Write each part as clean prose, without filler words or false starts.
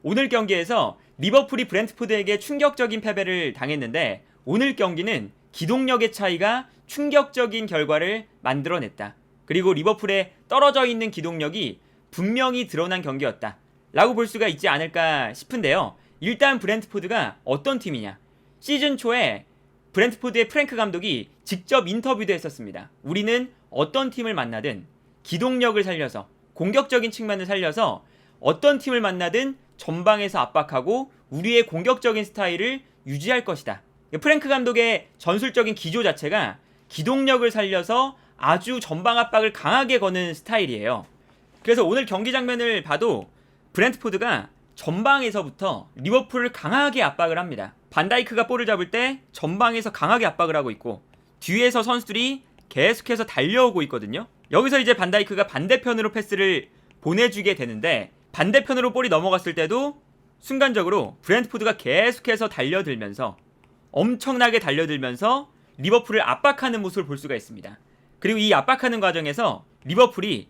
오늘 경기에서 리버풀이 브렌트포드에게 충격적인 패배를 당했는데 오늘 경기는 기동력의 차이가 충격적인 결과를 만들어냈다. 그리고 리버풀의 떨어져 있는 기동력이 분명히 드러난 경기였다 라고 볼 수가 있지 않을까 싶은데요. 일단 브렌트포드가 어떤 팀이냐, 시즌 초에 브렌트포드의 프랭크 감독이 직접 인터뷰도 했었습니다. 우리는 어떤 팀을 만나든 기동력을 살려서, 공격적인 측면을 살려서 어떤 팀을 만나든 전방에서 압박하고 우리의 공격적인 스타일을 유지할 것이다. 프랭크 감독의 전술적인 기조 자체가 기동력을 살려서 아주 전방 압박을 강하게 거는 스타일이에요. 그래서 오늘 경기 장면을 봐도 브렌트포드가 전방에서부터 리버풀을 강하게 압박을 합니다. 반다이크가 볼을 잡을 때 전방에서 강하게 압박을 하고 있고 뒤에서 선수들이 계속해서 달려오고 있거든요. 여기서 이제 반다이크가 반대편으로 패스를 보내주게 되는데 반대편으로 볼이 넘어갔을 때도 순간적으로 브렌트포드가 계속해서 달려들면서 엄청나게 달려들면서 리버풀을 압박하는 모습을 볼 수가 있습니다. 그리고 이 압박하는 과정에서 리버풀이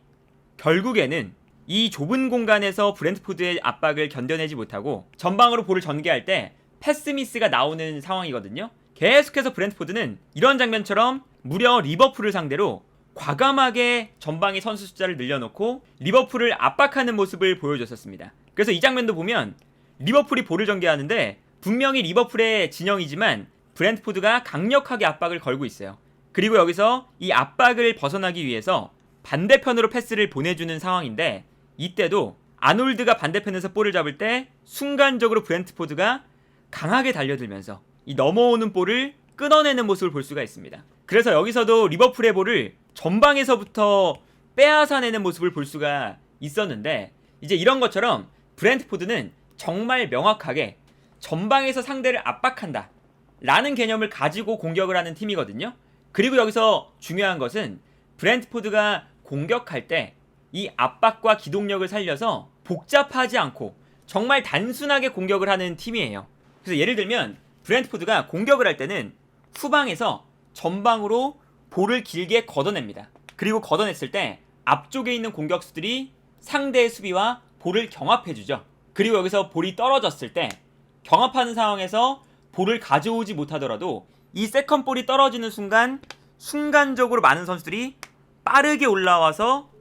결국에는 이 좁은 공간에서 브렌트포드의 압박을 견뎌내지 못하고 전방으로 볼을 전개할 때 패스 미스가 나오는 상황이거든요. 계속해서 브렌트포드는 이런 장면처럼 무려 리버풀을 상대로 과감하게 전방의 선수 숫자를 늘려놓고 리버풀을 압박하는 모습을 보여줬었습니다. 그래서 이 장면도 보면 리버풀이 볼을 전개하는데 분명히 리버풀의 진영이지만 브렌트포드가 강력하게 압박을 걸고 있어요. 그리고 여기서 이 압박을 벗어나기 위해서 반대편으로 패스를 보내주는 상황인데 이때도 아놀드가 반대편에서 볼을 잡을 때 순간적으로 브렌트포드가 강하게 달려들면서 이 넘어오는 볼을 끊어내는 모습을 볼 수가 있습니다. 그래서 여기서도 리버풀의 볼을 전방에서부터 빼앗아내는 모습을 볼 수가 있었는데 이제 이런 것처럼 브렌트포드는 정말 명확하게 전방에서 상대를 압박한다 라는 개념을 가지고 공격을 하는 팀이거든요. 그리고 여기서 중요한 것은 브렌트포드가 공격할 때 이 압박과 기동력을 살려서 복잡하지 않고 정말 단순하게 공격을 하는 팀이에요. 그래서 예를 들면 브렌트포드가 공격을 할 때는 후방에서 전방으로 볼을 길게 걷어냅니다. 그리고 걷어냈을 때 앞쪽에 있는 공격수들이 상대의 수비와 볼을 경합해주죠. 그리고 여기서 볼이 떨어졌을 때 경합하는 상황에서 볼을 가져오지 못하더라도 이 세컨 볼이 떨어지는 순간적으로 많은 선수들이 빠르게 올라와서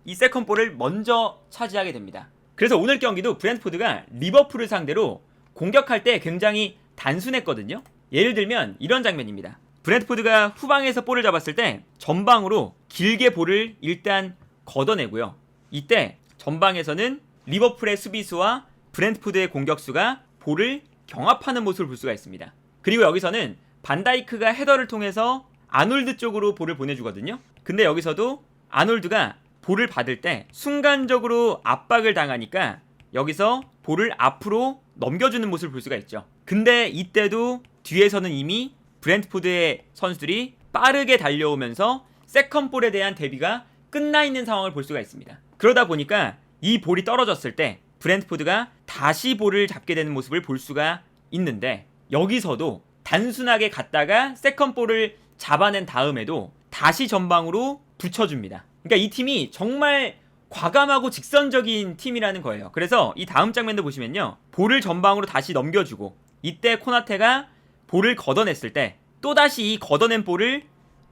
이 세컨 볼을 먼저 차지하게 됩니다. 그래서 오늘 경기도 브렌트포드가 리버풀을 상대로 공격할 때 굉장히 단순했거든요. 예를 들면 이런 장면입니다. 브렌트포드가 후방에서 볼을 잡았을 때 전방으로 길게 볼을 일단 걷어내고요. 이때 전방에서는 리버풀의 수비수와 브렌트포드의 공격수가 볼을 경합하는 모습을 볼 수가 있습니다. 그리고 여기서는 반다이크가 헤더를 통해서 아놀드 쪽으로 볼을 보내주거든요. 근데 여기서도 아놀드가 볼을 받을 때 순간적으로 압박을 당하니까 여기서 볼을 앞으로 넘겨주는 모습을 볼 수가 있죠. 근데 이때도 뒤에서는 이미 브렌트포드의 선수들이 빠르게 달려오면서 세컨볼에 대한 대비가 끝나 있는 상황을 볼 수가 있습니다. 그러다 보니까 이 볼이 떨어졌을 때 브렌트포드가 다시 볼을 잡게 되는 모습을 볼 수가 있는데 여기서도 단순하게 갔다가 세컨볼을 잡아낸 다음에도 다시 전방으로 붙여줍니다. 그러니까 이 팀이 정말 과감하고 직선적인 팀이라는 거예요. 그래서 이 다음 장면도 보시면요, 볼을 전방으로 다시 넘겨주고 이때 코나테가 볼을 걷어냈을 때 또다시 이 걷어낸 볼을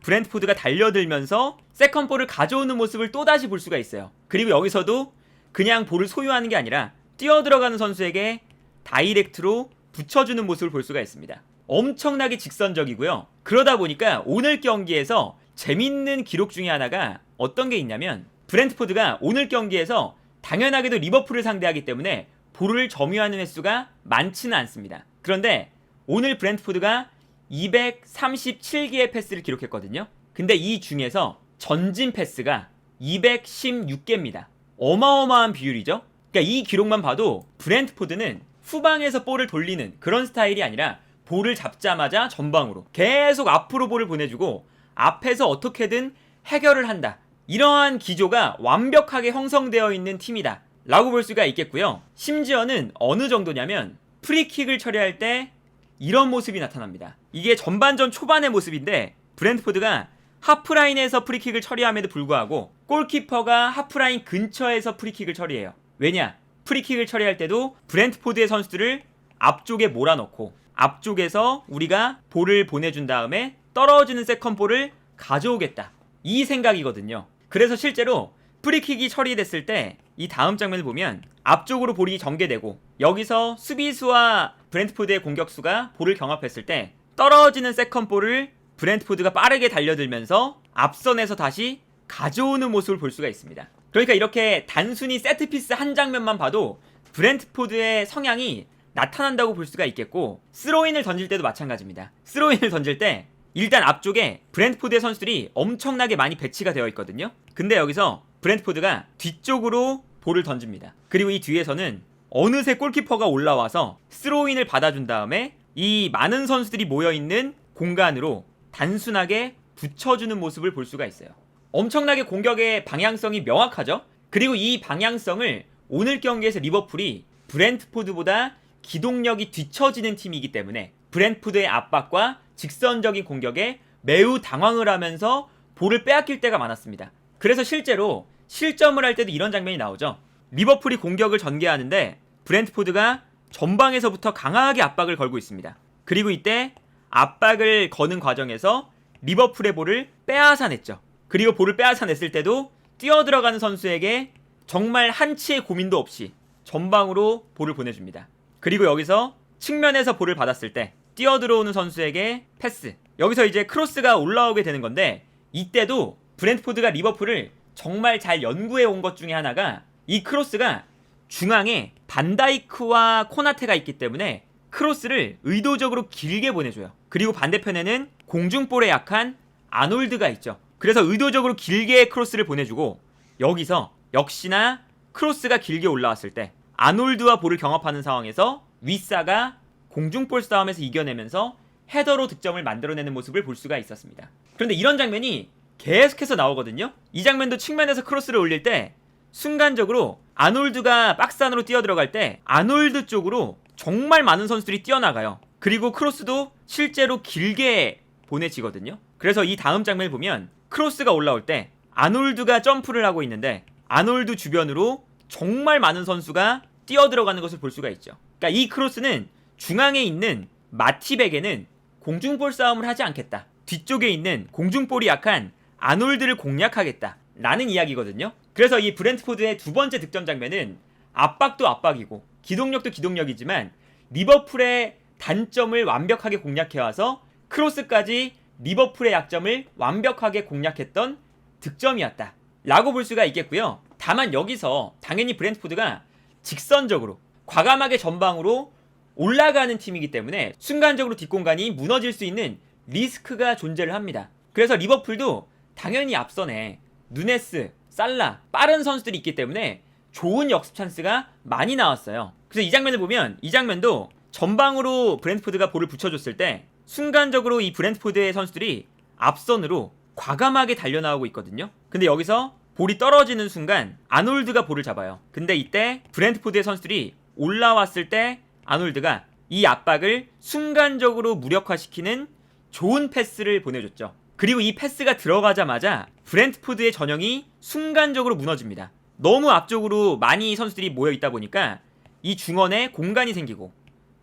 브렌트포드가 달려들면서 세컨볼을 가져오는 모습을 또다시 볼 수가 있어요. 그리고 여기서도 그냥 볼을 소유하는 게 아니라 뛰어들어가는 선수에게 다이렉트로 붙여주는 모습을 볼 수가 있습니다. 엄청나게 직선적이고요. 그러다 보니까 오늘 경기에서 재밌는 기록 중에 하나가 어떤 게 있냐면 브렌트포드가 오늘 경기에서 당연하게도 리버풀을 상대하기 때문에 볼을 점유하는 횟수가 많지는 않습니다. 그런데 오늘 브렌트포드가 237개의 패스를 기록했거든요. 근데 이 중에서 전진 패스가 216개입니다. 어마어마한 비율이죠. 그러니까 이 기록만 봐도 브렌트포드는 후방에서 볼을 돌리는 그런 스타일이 아니라 볼을 잡자마자 전방으로 계속 앞으로 볼을 보내주고 앞에서 어떻게든 해결을 한다. 이러한 기조가 완벽하게 형성되어 있는 팀이다 라고 볼 수가 있겠고요. 심지어는 어느 정도냐면 프리킥을 처리할 때 이런 모습이 나타납니다. 이게 전반전 초반의 모습인데 브렌트포드가 하프라인에서 프리킥을 처리함에도 불구하고 골키퍼가 하프라인 근처에서 프리킥을 처리해요. 왜냐? 프리킥을 처리할 때도 브렌트포드의 선수들을 앞쪽에 몰아넣고 앞쪽에서 우리가 볼을 보내준 다음에 떨어지는 세컨볼을 가져오겠다, 이 생각이거든요. 그래서 실제로 프리킥이 처리됐을 때 이 다음 장면을 보면 앞쪽으로 볼이 전개되고 여기서 수비수와 브렌트포드의 공격수가 볼을 경합했을 때 떨어지는 세컨볼을 브렌트포드가 빠르게 달려들면서 앞선에서 다시 가져오는 모습을 볼 수가 있습니다. 그러니까 이렇게 단순히 세트피스 한 장면만 봐도 브렌트포드의 성향이 나타난다고 볼 수가 있겠고, 스로인을 던질 때도 마찬가지입니다. 스로인을 던질 때 일단 앞쪽에 브렌트포드의 선수들이 엄청나게 많이 배치가 되어 있거든요. 근데 여기서 브렌트포드가 뒤쪽으로 볼을 던집니다. 그리고 이 뒤에서는 어느새 골키퍼가 올라와서 스로인을 받아준 다음에 이 많은 선수들이 모여있는 공간으로 단순하게 붙여주는 모습을 볼 수가 있어요. 엄청나게 공격의 방향성이 명확하죠. 그리고 이 방향성을 오늘 경기에서 리버풀이 브렌트포드보다 기동력이 뒤처지는 팀이기 때문에 브렌트포드의 압박과 직선적인 공격에 매우 당황을 하면서 볼을 빼앗길 때가 많았습니다. 그래서 실제로 실점을 할 때도 이런 장면이 나오죠. 리버풀이 공격을 전개하는데 브렌트포드가 전방에서부터 강하게 압박을 걸고 있습니다. 그리고 이때 압박을 거는 과정에서 리버풀의 볼을 빼앗아냈죠. 그리고 볼을 빼앗아냈을 때도 뛰어들어가는 선수에게 정말 한치의 고민도 없이 전방으로 볼을 보내줍니다. 그리고 여기서 측면에서 볼을 받았을 때 뛰어들어오는 선수에게 패스, 여기서 이제 크로스가 올라오게 되는 건데, 이때도 브렌트포드가 리버풀을 정말 잘 연구해 온 것 중에 하나가 이 크로스가 중앙에 반다이크와 코나테가 있기 때문에 크로스를 의도적으로 길게 보내줘요. 그리고 반대편에는 공중볼에 약한 아놀드가 있죠. 그래서 의도적으로 길게 크로스를 보내주고, 여기서 역시나 크로스가 길게 올라왔을 때 아놀드와 볼을 경합하는 상황에서 윗사가 공중볼 싸움에서 이겨내면서 헤더로 득점을 만들어내는 모습을 볼 수가 있었습니다. 그런데 이런 장면이 계속해서 나오거든요. 이 장면도 측면에서 크로스를 올릴 때 순간적으로 아놀드가 박스 안으로 뛰어들어갈 때 아놀드 쪽으로 정말 많은 선수들이 뛰어나가요. 그리고 크로스도 실제로 길게 보내지거든요. 그래서 이 다음 장면을 보면 크로스가 올라올 때 아놀드가 점프를 하고 있는데 아놀드 주변으로 정말 많은 선수가 뛰어들어가는 것을 볼 수가 있죠. 그러니까 이 크로스는 중앙에 있는 마티백에는 공중볼 싸움을 하지 않겠다, 뒤쪽에 있는 공중볼이 약한 아놀드를 공략하겠다 라는 이야기거든요. 그래서 이 브렌트포드의 두 번째 득점 장면은 압박도 압박이고 기동력도 기동력이지만 리버풀의 단점을 완벽하게 공략해와서 크로스까지 리버풀의 약점을 완벽하게 공략했던 득점이었다 라고 볼 수가 있겠고요. 다만 여기서 당연히 브렌트포드가 직선적으로 과감하게 전방으로 올라가는 팀이기 때문에 순간적으로 뒷공간이 무너질 수 있는 리스크가 존재를 합니다. 그래서 리버풀도 당연히 앞선에 누네스, 살라, 빠른 선수들이 있기 때문에 좋은 역습 찬스가 많이 나왔어요. 그래서 이 장면을 보면 이 장면도 전방으로 브렌트포드가 볼을 붙여줬을 때 순간적으로 이 브렌트포드의 선수들이 앞선으로 과감하게 달려나오고 있거든요. 근데 여기서 볼이 떨어지는 순간 아놀드가 볼을 잡아요. 근데 이때 브렌트포드의 선수들이 올라왔을 때 아놀드가 이 압박을 순간적으로 무력화시키는 좋은 패스를 보내줬죠. 그리고 이 패스가 들어가자마자 브렌트포드의 전형이 순간적으로 무너집니다. 너무 앞쪽으로 많이 선수들이 모여있다 보니까 이 중원에 공간이 생기고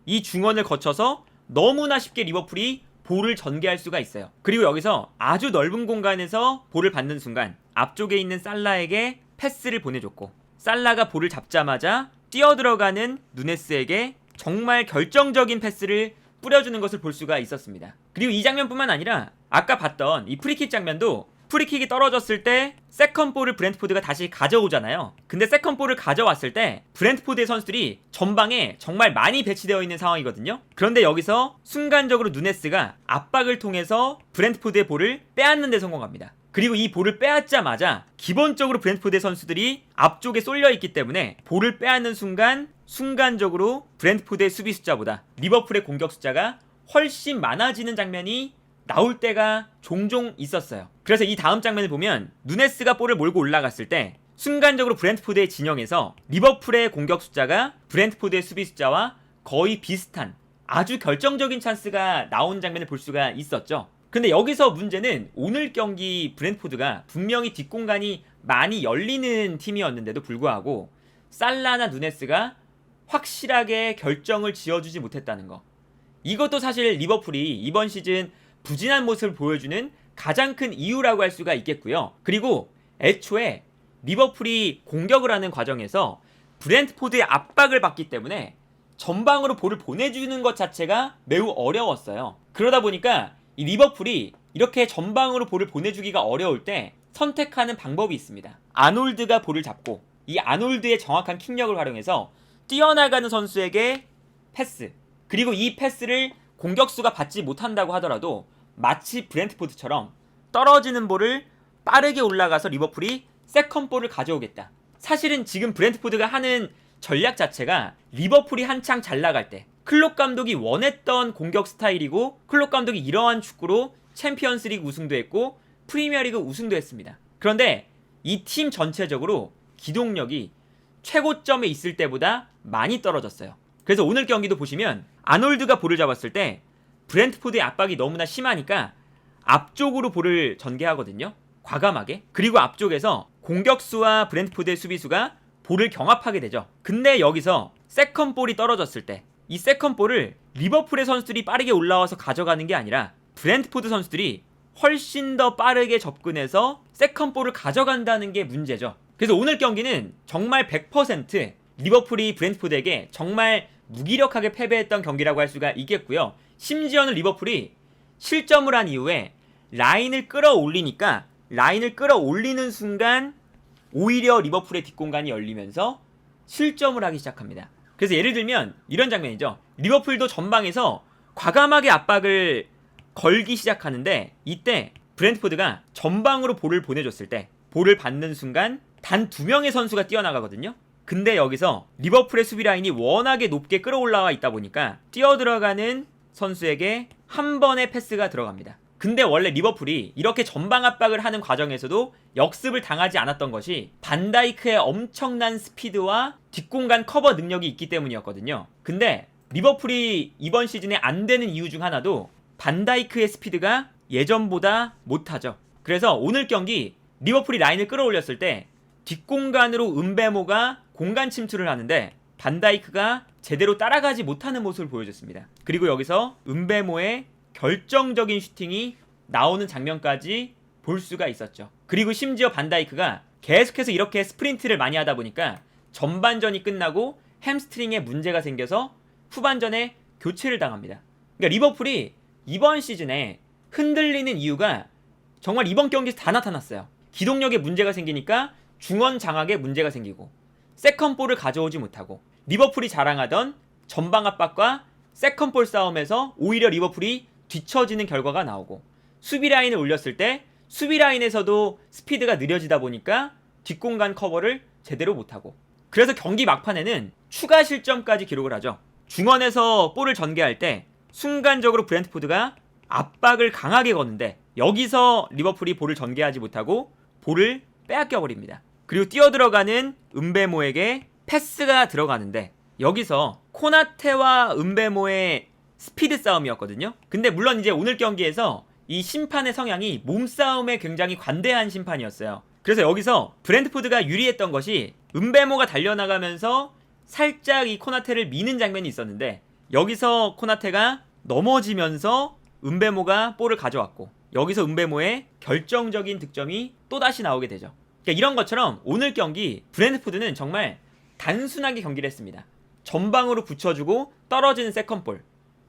이 중원을 거쳐서 너무나 쉽게 리버풀이 볼을 전개할 수가 있어요. 그리고 여기서 아주 넓은 공간에서 볼을 받는 순간 앞쪽에 있는 살라에게 패스를 보내줬고, 살라가 볼을 잡자마자 뛰어들어가는 누네스에게 정말 결정적인 패스를 뿌려주는 것을 볼 수가 있었습니다. 그리고 이 장면뿐만 아니라 아까 봤던 이 프리킥 장면도 프리킥이 떨어졌을 때 세컨볼을 브렌트포드가 다시 가져오잖아요. 근데 세컨볼을 가져왔을 때 브렌트포드의 선수들이 전방에 정말 많이 배치되어 있는 상황이거든요. 그런데 여기서 순간적으로 누네스가 압박을 통해서 브렌트포드의 볼을 빼앗는 데 성공합니다. 그리고 이 볼을 빼앗자마자 기본적으로 브렌트포드의 선수들이 앞쪽에 쏠려있기 때문에 볼을 빼앗는 순간적으로 브렌트포드의 수비 숫자보다 리버풀의 공격 숫자가 훨씬 많아지는 장면이 나올 때가 종종 있었어요. 그래서 이 다음 장면을 보면 누네스가 볼을 몰고 올라갔을 때 순간적으로 브렌트포드의 진영에서 리버풀의 공격 숫자가 브렌트포드의 수비 숫자와 거의 비슷한 아주 결정적인 찬스가 나온 장면을 볼 수가 있었죠. 근데 여기서 문제는 오늘 경기 브렌트포드가 분명히 뒷공간이 많이 열리는 팀이었는데도 불구하고 살라나 누네스가 확실하게 결정을 지어주지 못했다는 거. 이것도 사실 리버풀이 이번 시즌 부진한 모습을 보여주는 가장 큰 이유라고 할 수가 있겠고요. 그리고 애초에 리버풀이 공격을 하는 과정에서 브렌트포드의 압박을 받기 때문에 전방으로 볼을 보내주는 것 자체가 매우 어려웠어요. 그러다 보니까 이 리버풀이 이렇게 전방으로 볼을 보내주기가 어려울 때 선택하는 방법이 있습니다. 아놀드가 볼을 잡고 이 아놀드의 정확한 킥력을 활용해서 뛰어나가는 선수에게 패스, 그리고 이 패스를 공격수가 받지 못한다고 하더라도 마치 브렌트포드처럼 떨어지는 볼을 빠르게 올라가서 리버풀이 세컨볼을 가져오겠다. 사실은 지금 브렌트포드가 하는 전략 자체가 리버풀이 한창 잘 나갈 때 클롭 감독이 원했던 공격 스타일이고, 클롭 감독이 이러한 축구로 챔피언스리그 우승도 했고 프리미어리그 우승도 했습니다. 그런데 이 팀 전체적으로 기동력이 최고점에 있을 때보다 많이 떨어졌어요. 그래서 오늘 경기도 보시면 아놀드가 볼을 잡았을 때 브렌트포드의 압박이 너무나 심하니까 앞쪽으로 볼을 전개하거든요. 과감하게. 그리고 앞쪽에서 공격수와 브렌트포드의 수비수가 볼을 경합하게 되죠. 근데 여기서 세컨볼이 떨어졌을 때 이 세컨볼을 리버풀의 선수들이 빠르게 올라와서 가져가는 게 아니라 브렌트포드 선수들이 훨씬 더 빠르게 접근해서 세컨볼을 가져간다는 게 문제죠. 그래서 오늘 경기는 정말 100% 리버풀이 브렌트포드에게 정말 무기력하게 패배했던 경기라고 할 수가 있겠고요. 심지어는 리버풀이 실점을 한 이후에 라인을 끌어올리니까 라인을 끌어올리는 순간 오히려 리버풀의 뒷공간이 열리면서 실점을 하기 시작합니다. 그래서 예를 들면 이런 장면이죠. 리버풀도 전방에서 과감하게 압박을 걸기 시작하는데 이때 브렌트포드가 전방으로 볼을 보내줬을 때 볼을 받는 순간 단 2명의 선수가 뛰어나가거든요. 근데 여기서 리버풀의 수비 라인이 워낙에 높게 끌어올라와 있다 보니까 뛰어들어가는 선수에게 한 번의 패스가 들어갑니다. 근데 원래 리버풀이 이렇게 전방 압박을 하는 과정에서도 역습을 당하지 않았던 것이 반다이크의 엄청난 스피드와 뒷공간 커버 능력이 있기 때문이었거든요. 근데 리버풀이 이번 시즌에 안 되는 이유 중 하나도 반다이크의 스피드가 예전보다 못하죠. 그래서 오늘 경기 리버풀이 라인을 끌어올렸을 때 뒷공간으로 은베모가 공간 침투를 하는데 반다이크가 제대로 따라가지 못하는 모습을 보여줬습니다. 그리고 여기서 은베모의 결정적인 슈팅이 나오는 장면까지 볼 수가 있었죠. 그리고 심지어 반다이크가 계속해서 이렇게 스프린트를 많이 하다 보니까 전반전이 끝나고 햄스트링에 문제가 생겨서 후반전에 교체를 당합니다. 그러니까 리버풀이 이번 시즌에 흔들리는 이유가 정말 이번 경기에서 다 나타났어요. 기동력에 문제가 생기니까 중원 장악에 문제가 생기고 세컨볼을 가져오지 못하고 리버풀이 자랑하던 전방 압박과 세컨볼 싸움에서 오히려 리버풀이 뒤처지는 결과가 나오고 수비 라인을 올렸을 때 수비 라인에서도 스피드가 느려지다 보니까 뒷공간 커버를 제대로 못하고 그래서 경기 막판에는 추가 실점까지 기록을 하죠. 중원에서 볼을 전개할 때 순간적으로 브렌트포드가 압박을 강하게 거는데 여기서 리버풀이 볼을 전개하지 못하고 볼을 빼앗겨버립니다. 그리고 뛰어들어가는 은베모에게 패스가 들어가는데 여기서 코나테와 은베모의 스피드 싸움이었거든요. 근데 물론 이제 오늘 경기에서 이 심판의 성향이 몸싸움에 굉장히 관대한 심판이었어요. 그래서 여기서 브렌트포드가 유리했던 것이 은베모가 달려나가면서 살짝 이 코나테를 미는 장면이 있었는데 여기서 코나테가 넘어지면서 은베모가 볼을 가져왔고 여기서 은베모의 결정적인 득점이 또다시 나오게 되죠. 그러니까 이런 것처럼 오늘 경기 브렌트포드는 정말 단순하게 경기를 했습니다. 전방으로 붙여주고 떨어지는 세컨볼,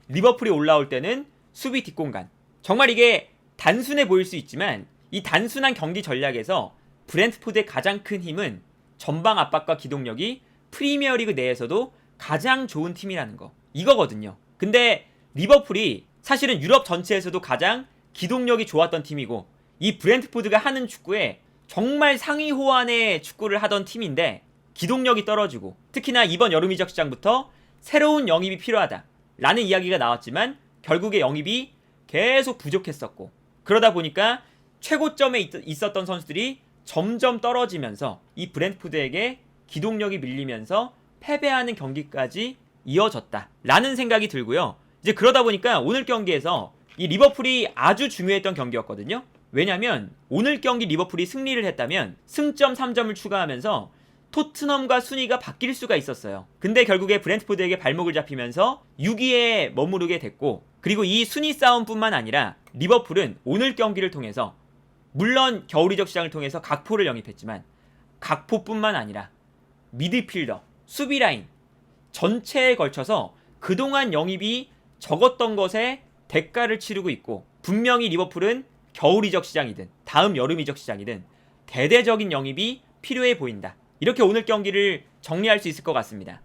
리버풀이 올라올 때는 수비 뒷공간. 정말 이게 단순해 보일 수 있지만 이 단순한 경기 전략에서 브렌트포드의 가장 큰 힘은 전방 압박과 기동력이 프리미어리그 내에서도 가장 좋은 팀이라는 거, 이거거든요. 근데 리버풀이 사실은 유럽 전체에서도 가장 기동력이 좋았던 팀이고 이 브렌트포드가 하는 축구에 정말 상위 호환의 축구를 하던 팀인데 기동력이 떨어지고 특히나 이번 여름 이적 시장부터 새로운 영입이 필요하다 라는 이야기가 나왔지만 결국에 영입이 계속 부족했었고 그러다 보니까 최고점에 있었던 선수들이 점점 떨어지면서 이 브렌트포드에게 기동력이 밀리면서 패배하는 경기까지 이어졌다 라는 생각이 들고요. 이제 그러다 보니까 오늘 경기에서 이 리버풀이 아주 중요했던 경기였거든요. 왜냐면 오늘 경기 리버풀이 승리를 했다면 승점 3점을 추가하면서 토트넘과 순위가 바뀔 수가 있었어요. 근데 결국에 브렌트포드에게 발목을 잡히면서 6위에 머무르게 됐고, 그리고 이 순위 싸움뿐만 아니라 리버풀은 오늘 경기를 통해서 물론 겨울 이적 시장을 통해서 각포를 영입했지만 각포뿐만 아니라 미드필더, 수비라인 전체에 걸쳐서 그동안 영입이 적었던 것에 대가를 치르고 있고, 분명히 리버풀은 겨울 이적 시장이든 다음 여름 이적 시장이든 대대적인 영입이 필요해 보인다. 이렇게 오늘 경기를 정리할 수 있을 것 같습니다.